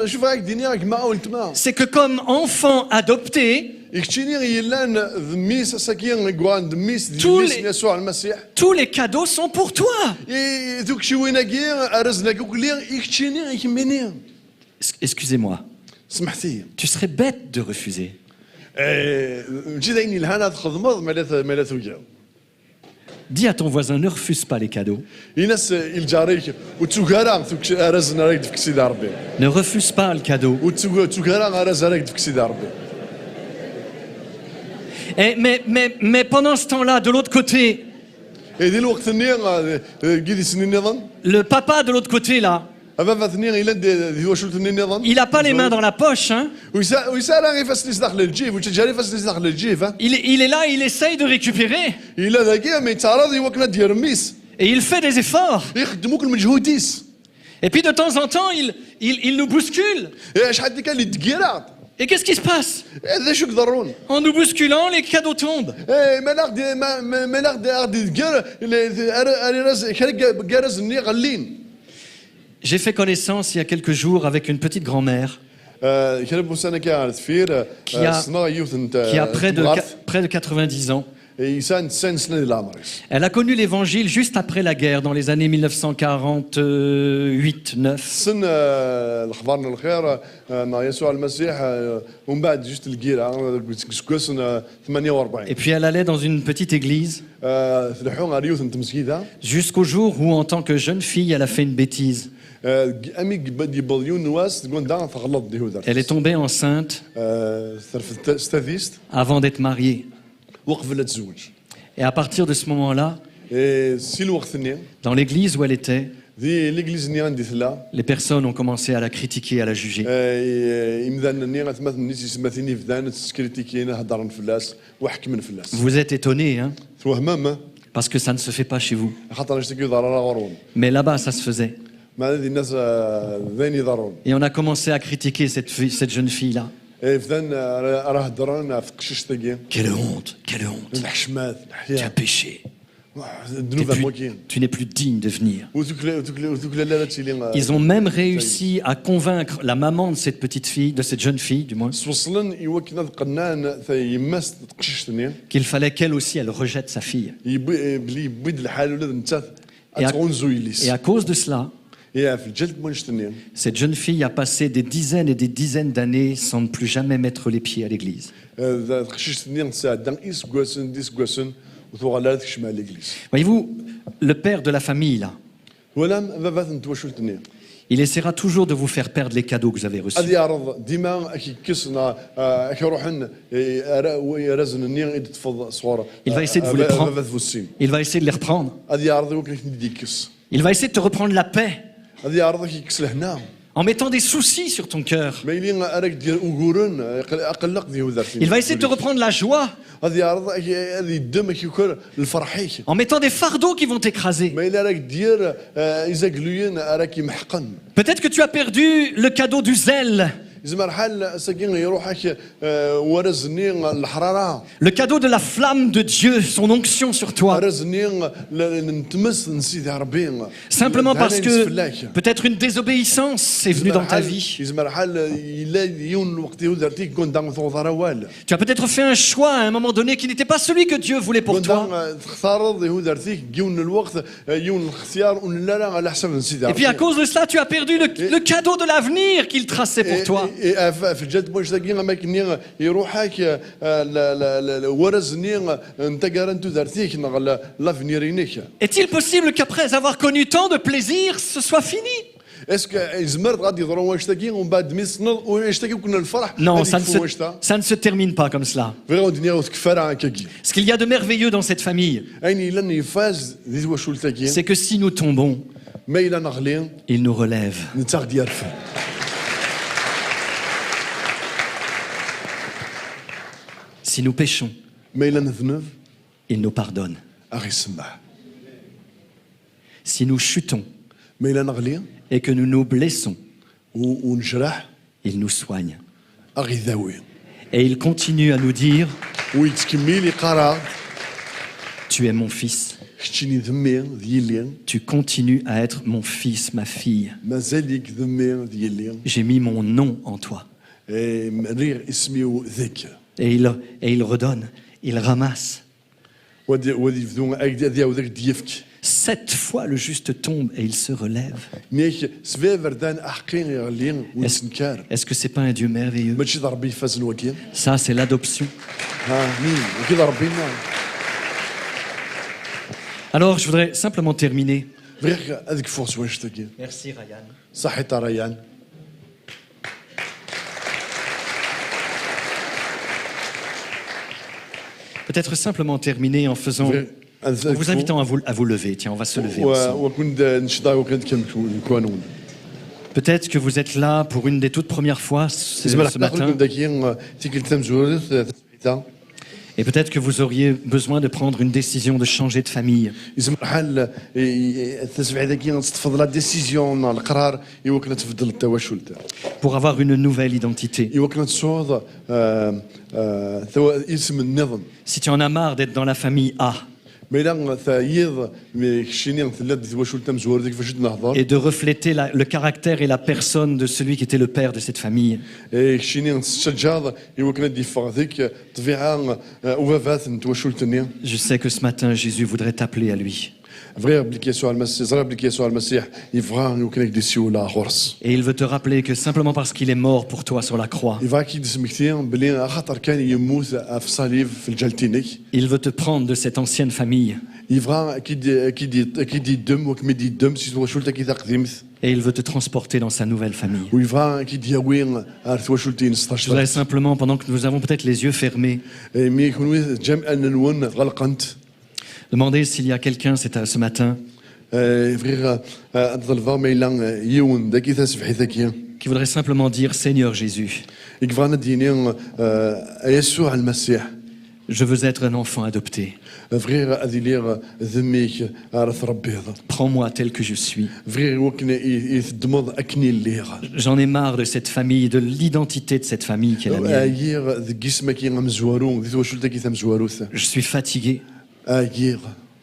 شوف راك ديني راك معاه وانتما.
c'est que comme enfant adopté,
يكتشيني يلان ذميس ساكين غوان دميس
Tous
دميس يسوع المسيح.
tous les cadeaux sont pour toi.
ذوك شي ويناكي ارزنا كوكلي يكتشيني يكميني.
Excusez-moi,
سمحتي.
tu serais bête de refuser.
ماشي دايني الهنا تخدمض مالا ثوجا.
Dis à ton voisin, ne refuse pas les cadeaux.
يناس الجاريك وتسوكارا ثوك ارزنا راك في سيدي ربي.
Ne refuse pas le cadeau.
وتسوكارا ارزنا راك في سيدي ربي.
Mais pendant ce temps-là, de l'autre côté,
دي الوقت النير كي سنين نظن.
le papa de l'autre côté là,
افا ثنين الى دي واش النين نظن.
il n'a pas les mains dans la poche, hein.
ويسال غير فاس داخل الجيب وتجاري فاس داخل الجيب.
Il est là, il essaye de récupérer.
الا ذاكي ما يتعرض يوكنا ديال ميس.
Et il fait des efforts.
يخدموك المجهوديس.
Et puis de temps en temps, il nous bouscule.
شحال كان اللي تكيرا.
Et qu'est-ce qui se passe?
هذا شو يقدرون.
En nous bousculant, les cadeaux tombent.
ملاق دي كير اللي راس كارز ني غلين.
J'ai fait connaissance il y a quelques jours avec une petite grand-mère qui a près de 90 ans. Elle a connu l'évangile juste après la guerre, dans les années 1948-9. Et puis elle allait dans une petite église jusqu'au jour où, en tant que jeune fille, elle a fait une bêtise. Elle est tombée enceinte avant d'être mariée. Et à partir de ce moment-là, dans l'église où elle était, les personnes ont commencé à la critiquer, à la juger. Vous êtes étonnés, hein? Parce que ça ne se fait pas chez vous. Mais là-bas, ça se faisait. Et on a commencé à critiquer cette jeune fille-là. Quelle honte, quelle honte. Tu as péché. Tu n'es plus digne de venir.
Ils
Ils ont même réussi à convaincre la maman de cette petite fille, de cette jeune fille du moins, qu'il fallait qu'elle aussi elle rejette sa fille. Et à cause de cela, cette jeune fille a passé des dizaines et des dizaines d'années sans ne plus jamais mettre les pieds à l'église. Voyez-vous, le père de la famille, là, il essaiera toujours de vous faire perdre les cadeaux que vous avez reçus. Il va essayer de vous les prendre. Il va essayer de les reprendre. Il va essayer de te reprendre la paix en mettant des soucis sur ton cœur. Il va essayer de te reprendre la joie en mettant des fardeaux qui vont t'écraser. Peut-être que tu as perdu le cadeau du zèle, le cadeau de la flamme de Dieu, son onction sur toi. Simplement parce que peut-être une désobéissance est venue dans ta vie. Tu as peut-être fait un choix à un moment donné qui n'était pas celui que Dieu voulait pour toi. Et puis à cause de cela, tu as perdu le cadeau de l'avenir qu'il traçait pour toi. Est-il possible qu'après avoir connu tant de plaisir, ce soit fini? Non, ça ne se termine pas comme cela. Ce qu'il y a de merveilleux dans cette famille, c'est que si nous tombons, il nous relève. Si nous péchons, il nous pardonne. Si nous chutons et que nous nous blessons, il nous soigne. Et il continue à nous dire, tu es mon fils. Tu continues à être mon fils, ma fille. J'ai mis mon nom en toi. Et il redonne, il ramasse. 7 fois le juste tombe et il se relève. Est-ce que c'est pas un Dieu merveilleux? Ça, c'est l'adoption. Alors, je voudrais simplement terminer. Merci, Ryan. Peut-être simplement terminer en faisant, en vous invitant à vous lever. Tiens, on va se lever ensemble. Peut-être que vous êtes là pour une des toutes premières fois ce matin. Et peut-être que vous auriez besoin de prendre une décision de changer de famille. Pour avoir une nouvelle identité. Si tu en as marre d'être dans la famille A, et de refléter le caractère et la personne de celui qui était le père de cette famille. Je sais que ce matin, Jésus voudrait t'appeler à lui. Et il veut te rappeler que simplement parce qu'il est mort pour toi sur la croix, il veut te prendre de cette ancienne famille. Et il veut te transporter dans sa nouvelle famille. Je voudrais simplement, pendant que nous avons peut-être les yeux fermés, demander s'il y a quelqu'un ce matin qui voudrait simplement dire, Seigneur Jésus, je veux être un enfant adopté. Prends-moi tel que je suis. J'en ai marre de cette famille, de l'identité de cette famille qui est la mienne. Je suis fatigué.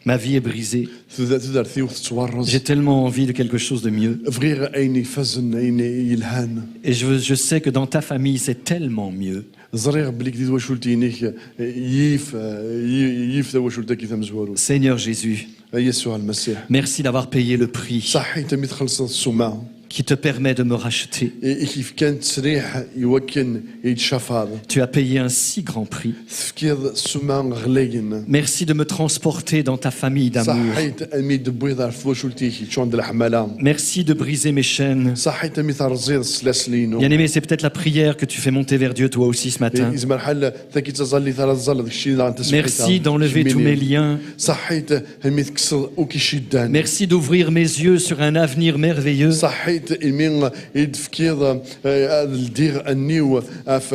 Ma vie est brisée.
تدرثي وتتورز.
J'ai tellement envie de quelque chose de mieux.
فغير أين يفزن أين يلهان.
Et je sais que dans ta famille, c'est tellement mieux.
زريغ بليك دي وشولتينيك يف وشولتك كي مزوارو.
Seigneur Jésus,
يسوع المسيح.
merci d'avoir payé le prix
صحي تمي تخلص السماع.
qui te permet de me racheter.
كيف كان تسريح يوكن يتشافاض.
Tu as payé un si grand prix.
تفكير السماع غليين.
Merci de me transporter dans ta famille d'amour.
صحيت أمي دبويض عرفوا شولتيكي شون د الحملة.
Merci de briser mes chaînes.
صحيت أمي ترزيد السلاسلينو.
Bien-aimé, c'est peut-être la prière que tu fais monter vers Dieu toi aussi ce matin.
إذا مرحلة تكي تزلي ترزل داك الشيء اللي غنتسبح.
Merci d'enlever tous mes liens.
صحيت أمي تكسر وكيشدان.
Merci d'ouvrir mes yeux sur un avenir merveilleux.
صحيت إمين يدفكير الدير النيو أف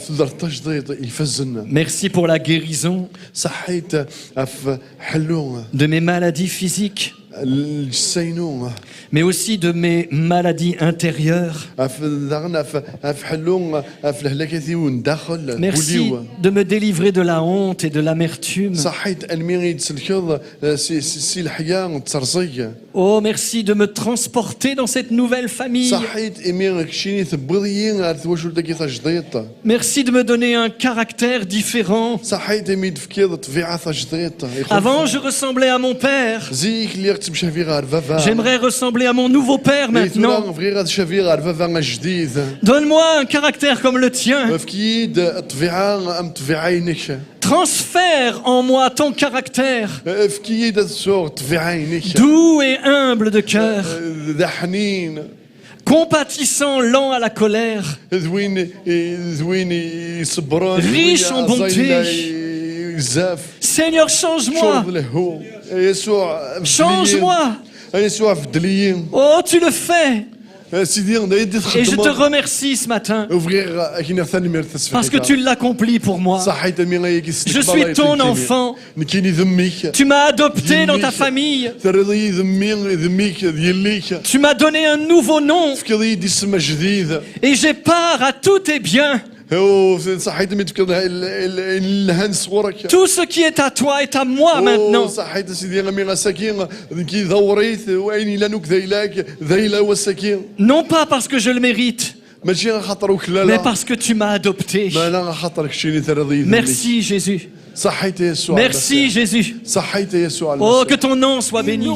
درتجديد يفزن.
Merci pour la guérison
صحيت أف حلو.
de mes maladies physiques,
الجسينو.
mais aussi de mes maladies intérieures.
أف دغنا أف حلو أف الهلاكتي وندخل.
Merci de me délivrer de la honte et de l'amertume.
صحيت أمين يتسلكض سي الحياة ترزي.
Oh, merci de me transporter dans cette nouvelle famille.
صحيت إمين كشيني تبضيين أرثوشول تكي تجديط.
Merci de me donner un caractère différent.
صحيت إمين تفكير طبيعة تجديط.
Avant, je ressemblais à mon père.
زيك اللي تمشي في غير فافا.
J'aimerais ressembler à mon nouveau père maintenant.
في غير تشافي غير فافا جديد.
Donne-moi un caractère comme le tien.
فكيد الطبيعة أم طبيعينك.
Transfère en moi ton caractère,
فكيد الصور طبيعينك.
doux et humble de cœur,
ذا حنين.
compatissant, lent à la colère,
زوين يصبرون.
riche en bonté.
زاف.
Seigneur, change-moi.
يسوع.
Change-moi.
يسوع فدليين.
Oh, tu le fais.
Et
je te remercie ce matin parce que tu l'accomplis pour moi. Je suis ton enfant. Tu m'as adopté dans ta famille. Tu m'as donné un nouveau nom. Et j'ai part à tous tes biens. Tout ce qui est à toi est à moi maintenant. Non pas parce que je le mérite, mais parce que tu m'as adopté. Merci Jésus. Merci Jésus. Oh, que ton nom soit béni.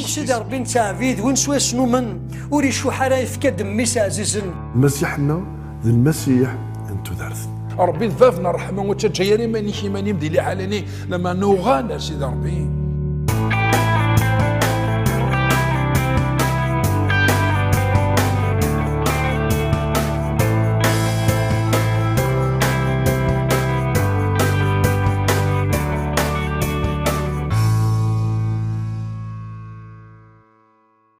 ربي ضافنا الرحمه وتجيري ماني شي ماني مدي لي حالني لما نوغانا سيدي ربي